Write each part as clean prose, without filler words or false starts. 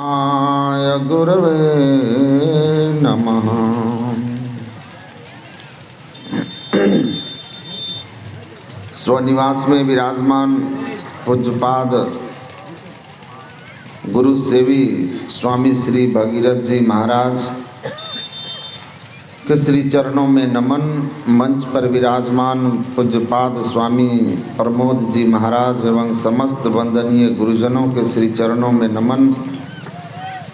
आय गुरवे नमः। स्वनिवास में विराजमान पूज्यपाद गुरु सेवी स्वामी श्री भगीरथ जी महाराज के श्री चरणों में नमन। मंच पर विराजमान पूज्यपाद स्वामी प्रमोद जी महाराज एवं समस्त वंदनीय गुरुजनों के श्री चरणों में नमन।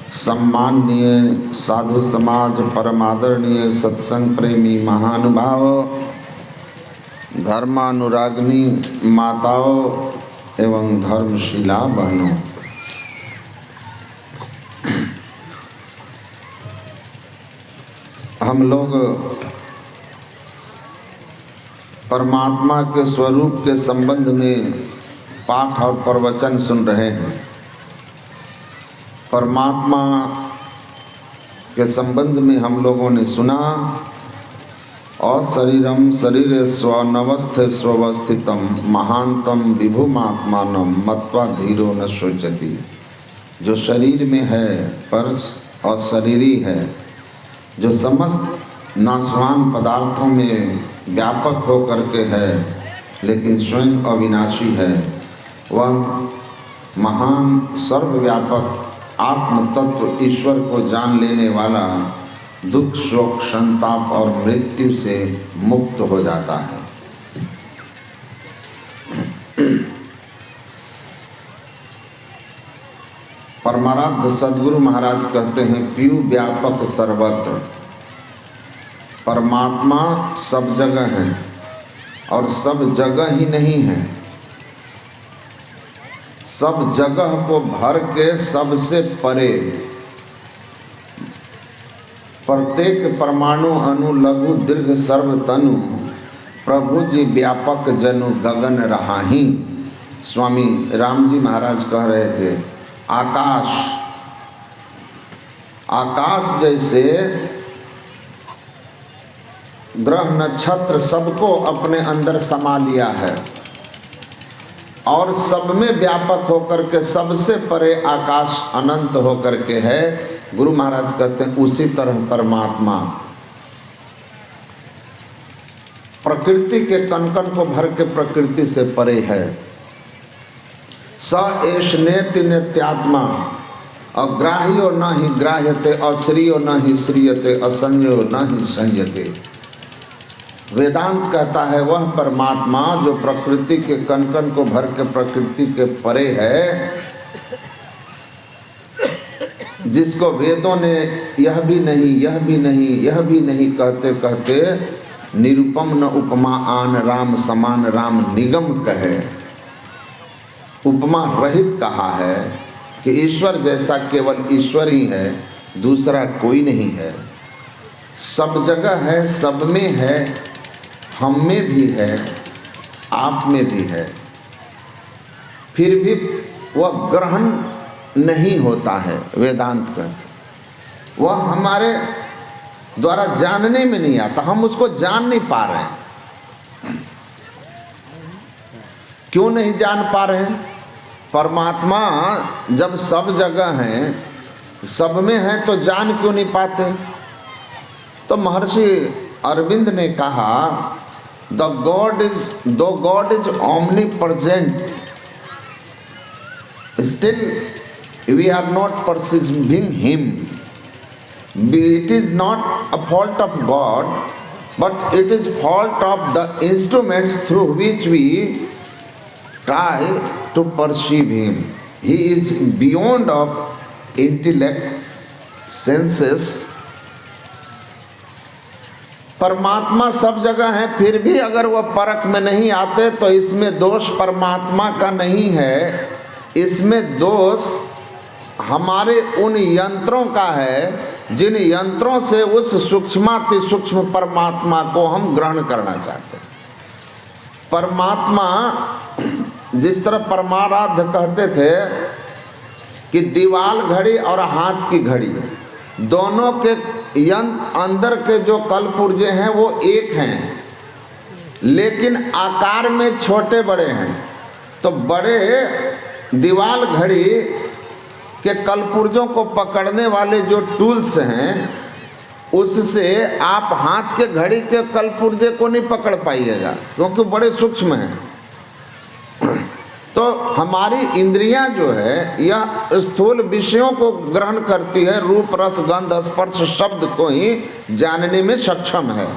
सम्माननीय साधु समाज, परम आदरणीय सत्संग प्रेमी महानुभाव, धर्मानुरागिनी माताओं एवं धर्मशिला बहनों, हम लोग परमात्मा के स्वरूप के संबंध में पाठ और प्रवचन सुन रहे हैं। परमात्मा के संबंध में हम लोगों ने सुना, और शरीरम शरीरे स्वनवस्थे स्वस्थितम महानतम विभुमात्मानम मत्वा धीरो न शोचति। जो शरीर में है पर अशरीरी है, जो समस्त नाशवान पदार्थों में व्यापक होकर के है लेकिन स्वयं अविनाशी है, वह महान सर्वव्यापक आत्म तत्व ईश्वर को जान लेने वाला दुख शोक संताप और मृत्यु से मुक्त हो जाता है। परमाराध्य सद्गुरु महाराज कहते हैं, पीयू व्यापक सर्वत्र। परमात्मा सब जगह है और सब जगह ही नहीं है, सब जगह को भर के सबसे परे, प्रत्येक परमाणु अणु लघु दीर्घ सर्व तनु प्रभु जी व्यापक जनु गगन रहाही। स्वामी राम जी महाराज कह रहे थे, आकाश आकाश जैसे ग्रह नक्षत्र सबको अपने अंदर समा लिया है और सब में व्यापक होकर के सबसे परे आकाश अनंत होकर के है। गुरु महाराज कहते हैं उसी तरह परमात्मा प्रकृति के कण-कण को भर के प्रकृति से परे है। स एष नेति नित्यात्मा अग्राह्यो न ही ग्राह्यते अश्रियो न ही श्रियते असंयो न ही संयते। वेदांत कहता है वह परमात्मा जो प्रकृति के कण-कण को भर के प्रकृति के परे है, जिसको वेदों ने यह भी नहीं यह भी नहीं यह भी नहीं कहते कहते निरुपम न उपमा आन राम समान राम निगम कहे, उपमा रहित कहा है कि ईश्वर जैसा केवल ईश्वर ही है, दूसरा कोई नहीं है। सब जगह है, सब में है, हम में भी है, आप में भी है, फिर भी वह ग्रहण नहीं होता है। वेदांत कहते वह हमारे द्वारा जानने में नहीं आता, हम उसको जान नहीं पा रहे हैं। क्यों नहीं जान पा रहे हैं? परमात्मा जब सब जगह है, सब में है, तो जान क्यों नहीं पाते? तो महर्षि अरविंद ने कहा, though God is omnipresent, still we are not perceiving Him. It is not a fault of God, but it is fault of the instruments through which we try to perceive Him. He is beyond of intellect, senses. परमात्मा सब जगह है, फिर भी अगर वह परख में नहीं आते तो इसमें दोष परमात्मा का नहीं है, इसमें दोष हमारे उन यंत्रों का है जिन यंत्रों से उस सूक्ष्माति सूक्ष्म परमात्मा को हम ग्रहण करना चाहते हैं। परमात्मा जिस तरह परमाराध्य कहते थे कि दीवाल घड़ी और हाथ की घड़ी, दोनों के यंत्र अंदर के जो कलपुर्जे हैं वो एक हैं, लेकिन आकार में छोटे बड़े हैं। तो बड़े दीवाल घड़ी कि कलपुर्जों को पकड़ने वाले जो टूल्स हैं उससे आप हाथ के घड़ी के कलपुर्जे को नहीं पकड़ पाइएगा, क्योंकि बड़े सूक्ष्म हैं। तो हमारी इंद्रियां जो है यह स्थूल विषयों को ग्रहण करती है, रूप रस गंध स्पर्श शब्द को ही जानने में सक्षम है,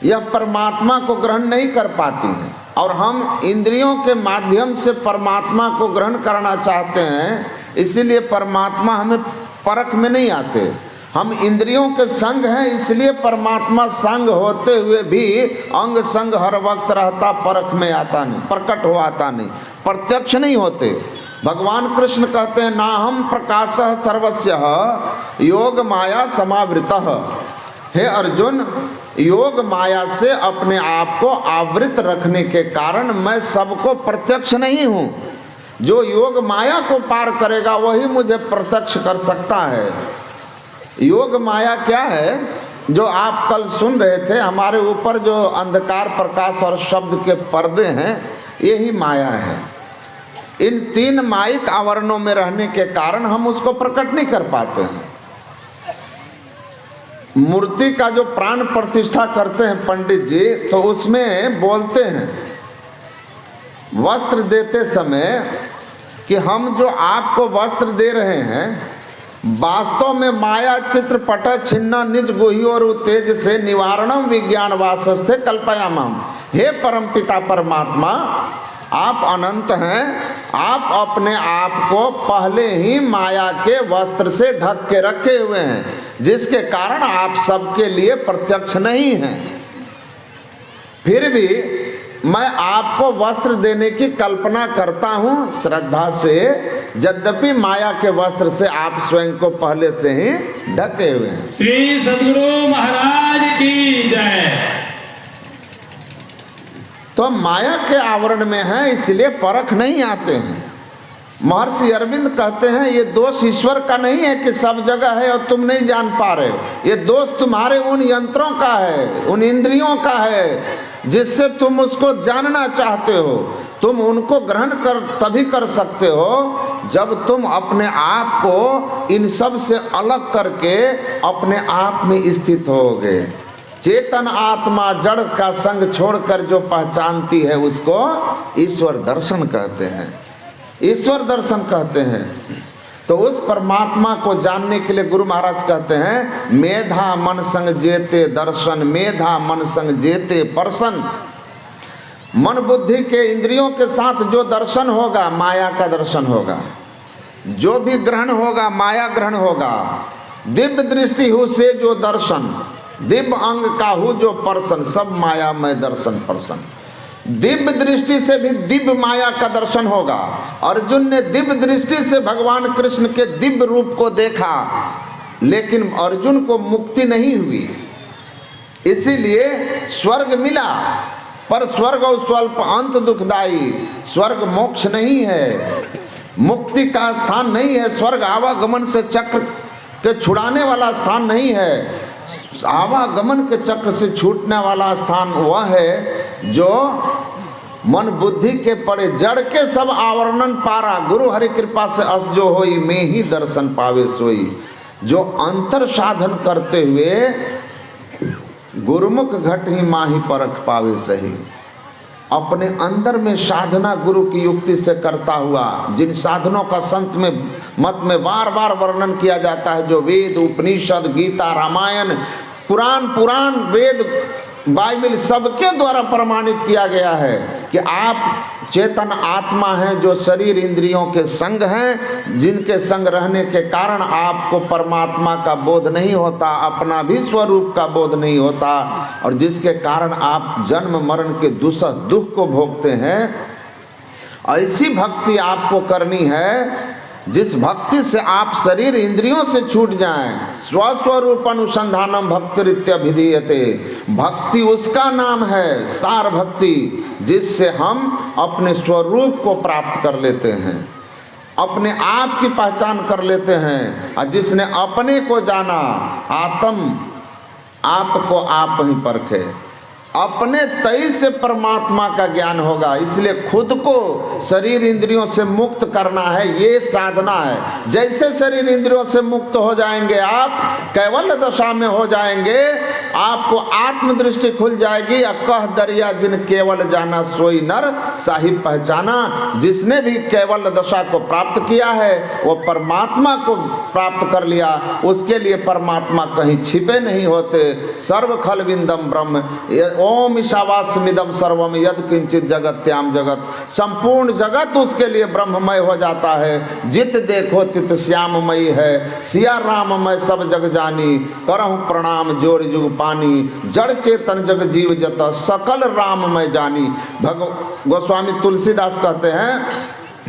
यह परमात्मा को ग्रहण नहीं कर पाती हैं। और हम इंद्रियों के माध्यम से परमात्मा को ग्रहण करना चाहते हैं, इसीलिए परमात्मा हमें परख में नहीं आते। हम इंद्रियों के संग हैं, इसलिए परमात्मा संग होते हुए भी अंग संग हर वक्त रहता, परख में आता नहीं, प्रकट हो आता नहीं, प्रत्यक्ष नहीं होते। भगवान कृष्ण कहते हैं ना हम प्रकाशः सर्वस्य योग माया समावृतः। हे अर्जुन, योग माया से अपने आप को आवृत रखने के कारण मैं सबको प्रत्यक्ष नहीं हूँ। जो योग माया को पार करेगा वही मुझे प्रत्यक्ष कर सकता है। योग माया क्या है? जो आप कल सुन रहे थे, हमारे ऊपर जो अंधकार प्रकाश और शब्द के पर्दे हैं, यही माया है। इन तीन माइक आवरणों में रहने के कारण हम उसको प्रकट नहीं कर पाते हैं। मूर्ति का जो प्राण प्रतिष्ठा करते हैं पंडित जी, तो उसमें बोलते हैं वस्त्र देते समय कि हम जो आपको वस्त्र दे रहे हैं वास्तव में माया चित्रपट छिन्न निज गुह्योर तेज से निवारणम विज्ञान वासस्थे कल्पयामम। हे परमपिता परमात्मा, आप अनंत हैं, आप अपने आप को पहले ही माया के वस्त्र से ढक के रखे हुए हैं, जिसके कारण आप सबके लिए प्रत्यक्ष नहीं हैं। फिर भी मैं आपको वस्त्र देने की कल्पना करता हूँ श्रद्धा से, यद्यपि माया के वस्त्र से आप स्वयं को पहले से ही ढके हुए हैं। श्री सद्गुरु महाराज की जय। तो माया के आवरण में है, इसलिए परख नहीं आते हैं। महर्षि अरविंद कहते हैं ये दोष ईश्वर का नहीं है कि सब जगह है और तुम नहीं जान पा रहे हो, ये दोष तुम्हारे उन यंत्रों का है, उन इंद्रियों का है जिससे तुम उसको जानना चाहते हो। तुम उनको ग्रहण कर तभी कर सकते हो जब तुम अपने आप को इन सब से अलग करके अपने आप में स्थित होगे। चेतन आत्मा जड़ का संग छोड़कर जो पहचानती है उसको ईश्वर दर्शन कहते हैं, ईश्वर दर्शन कहते हैं। तो उस परमात्मा को जानने के लिए गुरु महाराज कहते हैं मेधा मन संग जेते दर्शन, मेधा मन संग जेते पर्सन। मन बुद्धि के इंद्रियों के साथ जो दर्शन होगा माया का दर्शन होगा, जो भी ग्रहण होगा माया ग्रहण होगा। दिव्य दृष्टि हो से जो दर्शन, दिव्य अंग का हो जो पर्सन, सब माया में दर्शन पर्सन। दिव्य दृष्टि से भी दिव्य माया का दर्शन होगा। अर्जुन ने दिव्य दृष्टि से भगवान कृष्ण के दिव्य रूप को देखा, लेकिन अर्जुन को मुक्ति नहीं हुई, इसीलिए स्वर्ग मिला, पर स्वर्ग और स्वल्प अंत दुखदाई। स्वर्ग मोक्ष नहीं है, मुक्ति का स्थान नहीं है। स्वर्ग आवागमन से चक्र के छुड़ाने वाला स्थान नहीं है। आवागमन के चक्र से छूटने वाला स्थान वह है जो मन बुद्धि के पड़े जड़ के सब आवरणन पारा। गुरु हरि कृपा से अस जो होई में ही दर्शन पावे सोई। जो अंतर साधन करते हुए गुरुमुख घट ही माही परख पावे सही। अपने अंदर में साधना गुरु की युक्ति से करता हुआ, जिन साधनों का संत में मत में बार बार वर्णन किया जाता है, जो वेद उपनिषद गीता रामायण पुराण वेद बाइबल सबके द्वारा प्रमाणित किया गया है कि आप चेतन आत्मा हैं जो शरीर इंद्रियों के संग हैं, जिनके संग रहने के कारण आपको परमात्मा का बोध नहीं होता, अपना भी स्वरूप का बोध नहीं होता, और जिसके कारण आप जन्म मरण के दुसह दुख को भोगते हैं। ऐसी भक्ति आपको करनी है जिस भक्ति से आप शरीर इंद्रियों से छूट जाएं। स्वस्वरूप अनुसंधानम भक्तिरित्यभिधीयते। भक्ति उसका नाम है, सार भक्ति, जिससे हम अपने स्वरूप को प्राप्त कर लेते हैं, अपने आप की पहचान कर लेते हैं। और जिसने अपने को जाना, आत्म आपको आप ही परखे। अपने तय से परमात्मा का ज्ञान होगा। इसलिए खुद को शरीर इंद्रियों से मुक्त करना है, ये साधना है। जैसे शरीर इंद्रियों से मुक्त हो जाएंगे आप, कैवल्य दशा में हो जाएंगे, आपको आत्मदृष्टि खुल जाएगी। अकह दरिया जिन केवल जाना सोई नर साहिब पहचाना। जिसने भी कैवल्य दशा को प्राप्त किया है वो परमात्मा को प्राप्त कर लिया। उसके लिए परमात्मा कहीं छिपे नहीं होते। सर्व खल विंदम ब्रह्म ओम ईशावास्यमिदं सर्वम यद किंचित जगत्याम जगत। संपूर्ण जगत उसके लिए ब्रह्ममय हो जाता है। जित देखो तित श्याममयी है। सिया राममय सब जग जानी। करहु प्रणाम जोर जुग पानी। जड़ चेतन जग जीव जत सकल राममय जानी। गोस्वामी तुलसीदास कहते हैं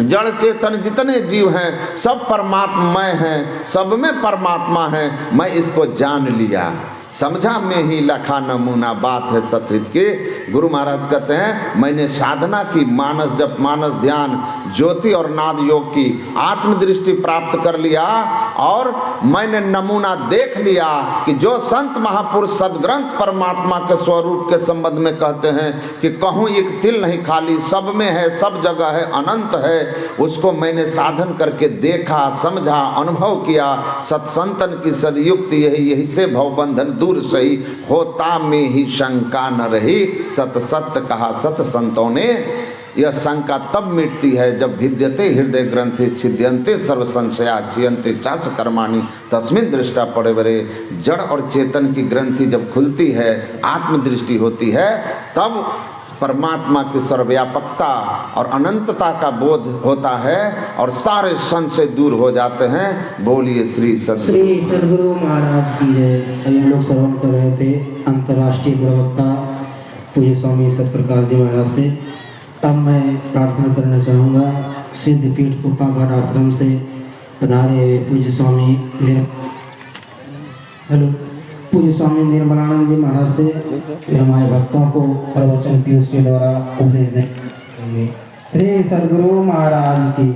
जड़ चेतन जितने जीव हैं सब परमात्ममय हैं, सब में परमात्मा है। मैं इसको जान लिया, समझा में ही लखा नमूना। बात है सतहित की। गुरु महाराज कहते हैं मैंने साधना की, मानस जप, मानस ध्यान, ज्योति और नाद योग की आत्मदृष्टि प्राप्त कर लिया और मैंने नमूना देख लिया कि जो संत महापुरुष सदग्रंथ परमात्मा के स्वरूप के संबंध में कहते हैं कि कहूँ एक तिल नहीं खाली, सब में है, सब जगह है, अनंत है, उसको मैंने साधन करके देखा, समझा, अनुभव किया। सत्संतन की सदयुक्ति यही से भवबंधन दूर सही होता में ही शंका न रही। सत सत्य कहा सत संतों ने। यह शंका तब मिटती है जब भिद्यते हृदय ग्रंथि छिद्यन्ते सर्व संशया छियन्ते चास कर्माणि तस्मिन् दृष्टा पड़े बरे। जड़ और चेतन की ग्रंथि जब खुलती है, आत्मदृष्टि होती है, तब परमात्मा की सर्वव्यापकता और अनंतता का बोध होता है और सारे संशय दूर हो जाते हैं। बोलिए श्री सद्गुरु महाराज की जय। अभी हम लोग श्रवण कर रहे थे अंतर्राष्ट्रीय प्रवक्ता पूज्य स्वामी सतप्रकाश जी महाराज से। अब मैं प्रार्थना करना चाहूँगा सिद्धपीठ कुप्पाघाट आश्रम से पधारे हुए पूज्य स्वामी पूज्य स्वामी निर्मलानंद जी महाराज से हमारे भक्तों को प्रवचन पीयूष के द्वारा उपदेश देंगे। श्री सद्गुरु महाराज की